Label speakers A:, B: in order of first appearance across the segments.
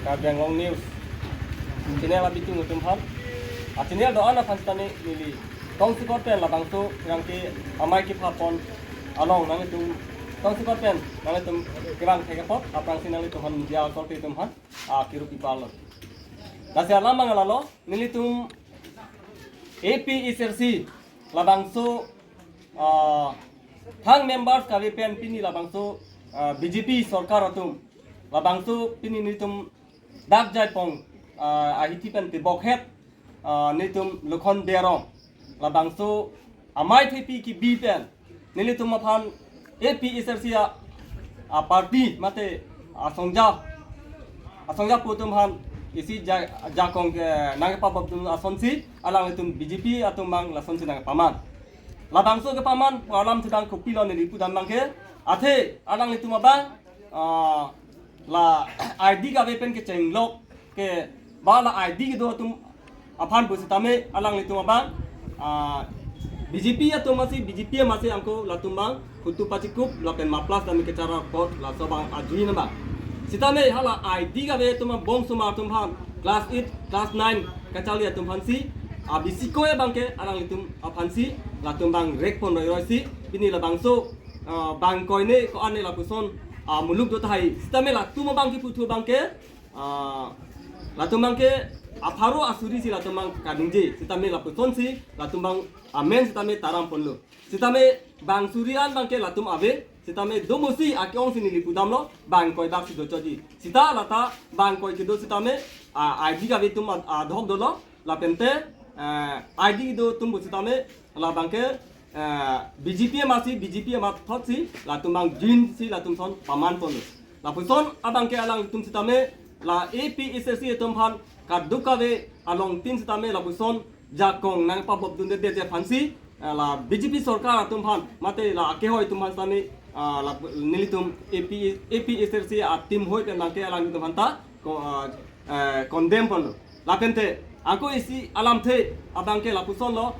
A: Karbiang Long News. Channel abi tung utum han. Channel doan na fanstani nili. Tong si korpen la bangso yang ki amai ki phapon along nang tung tong si korpen nang tung kibang theke pot aprang sinali tu han dia korpi tum han kiru pipalo. Nasi alam mangalalo nili tum APSRC la bangso thang members kali pen pini la bangso BJP sarkar atum la bangso pini nitum dak jai pong ahiti pen te bokhet nitum lukhon derong la bangso amai thepi ki b pen nilitum aphan APSRC a party mate asongja putum han isi jakong nang papap tum asonsi alang itum BJP atum mang lasonsi nang paman la bangso ke paman alam sedang kopilon ni pudam bangke athe alang itum abang la ID ka wepen ke chenglok ke bala ID ke do tum aphan busitame alang itum abang BJP atum masih angko latumbang kutu pacikup lapen maplas dan ke cara kot la sobang ajui namba sitame hala ID ka we tum bong suma tum han class 8 class 9 kacali tum hansi bisiko ya bangke alang itum aphansi latum bang rek pon roi si bini la bangso bang koine ko ane la puson muluk do thai sitame la tum bang ki putu bangke latum bangke aparo asuri si latum bang kadingje sitame la puson si latum bang amen sitame taram ponlo sitame bang surian bangke latum ave sitame domosi akyong sini lipudam lo bang koi dak si do chodi sita lata bang koi kido sitame ID ka ve tum adhok do lo la pente ID do tum sitame la bangke BJP ma thotsi la tum bang jin si la tum son paman pon la puson abangke alang tum sitame la APSRC tum han kaduka ve along tin sitame la puson jakong nang papop dun de fansi la BJP sarkar atum han mate la ke hoy tum han sani la nilitum APSRC atim hoy pen bangke alang tum hanta condemn pon la pente angko isi alam the abangke la puson lo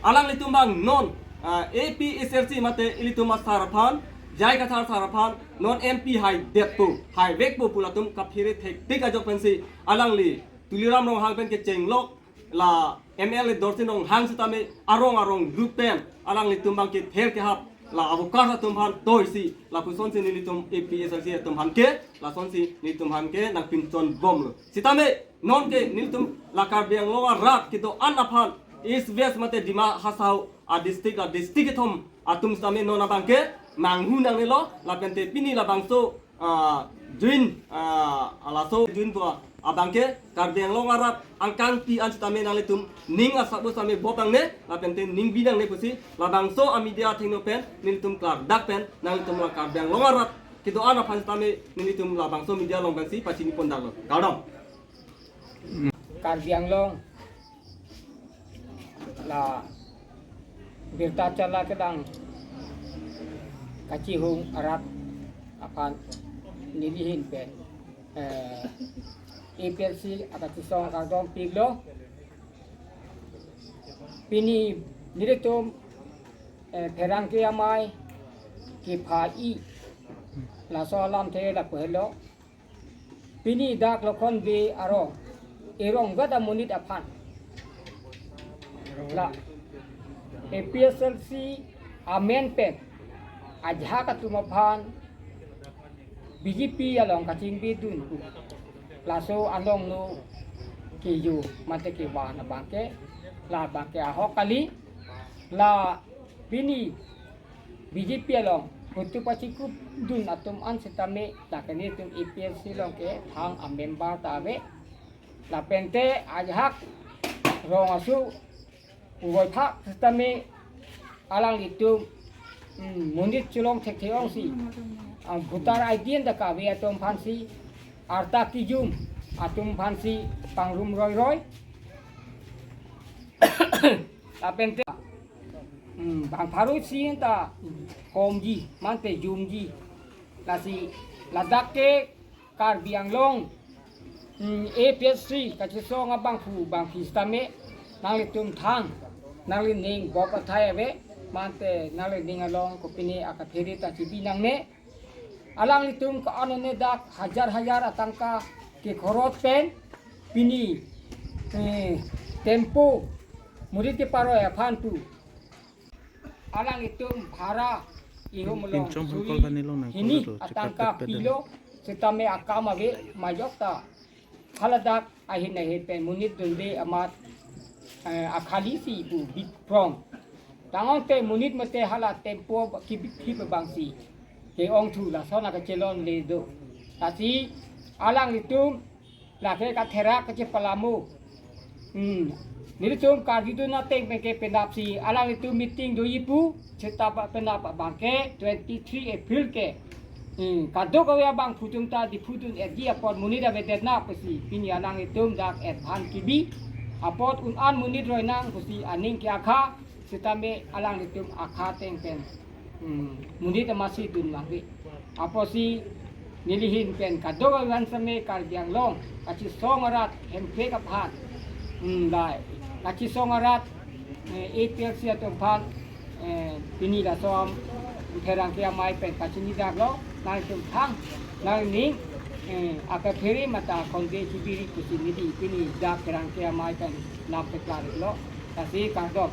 A: alang litum bang non APSRC mate ilitum sarapan jai ka sarapan non MP hai deptu hai vekpo pulatum kaphire thek tik ajok pensi alang li tuliram rong hang pen ke chenglok la ML dorsin rong hang sitame arong lupen alang litum bang ke ther ke hap la avukar tum han toisi la puson sin litum APSRC tum han ke la sonsi litum han ke nang pinton bom sitame non ke nilitum la karbiang lowa rat kito anaphan is west mate dima hasau district thom atum sitame non abangke manghu nang lo la pente pini la bangso juin alaso juin to abangke karbiang lowa rat angkang pi an sitame nang litum ning asabu same bopang ne la pente ning bidang ne pusi la bangso amidia thingno pen nilitum klar dak pen nang litum la karbiang lowa rat kito anaphan sitame nilitum la bangso media long bangsi pachini pondang lo gaudam
B: Karbiang Long la berta cala kedang kaci hung arat akan nilihin pen APSRC akan tisong kardong piglo pini nilitum perang ke amai ki phai la so lam the la pehlo pini dak lokon be aro erong gada munit aphan la APSRC amen pen ajha ka tumaphan BJP along kaching bidun la so along no kiyu mate ki wa na bangke la bangke ahokali la bini BJP along kutu pachiku dun atum an sitame takani tum APSRC long ke thang a member tawe la pente ajhak rong asu uoi thak sitame alang itu mundit chulong thek theong si butar idien da ka we atom phansi arta kijum atum phansi pangrum roi la pente bang pharu sin ta komji mante jumji la si ladak ke Karbiang Long APSRC kachisong abang fu bang pistame nang litum thang nang ning bok athai ave mante nang ning along kopini akathiri ta chibi nang ne alang litum ka anone dak hajar atangka ke khorot pen pini tempo murid ke paro ya phan tu alang itu bhara iho mulong suri ini atangka pilo setame akama ve majokta haladak ahin ahin pen munit dunde amat akhali si bu big from tangon te munit mate hala tempo ki bangsi ke ong thu la sona ka chelon le do tasi alang itu la ke ka thera ka che palamu nilitum ka gitu na teng ke penapsi alang itu meeting do ipu cetapa penap bangke 23 April ke kado ka ya bang putung ta di putun gi apot munit da vedet na pasi pini alang itu dak advan kibi apot an munit roi nang pasi aning ki akha setame alang itu akha teng pen munit masih dun lagi apa si nilihin pen kado ka wan same kar diang long kachi songarat hempe ka phat dai kachi songarat APL sia tong phat pini la som therang kia mai pen kachi ni dak lo nang tum thang nang ni aka pheri mata konde chibiri kusi nidi pini dak therang kia mai pen nap pe klar lo kasi ka dok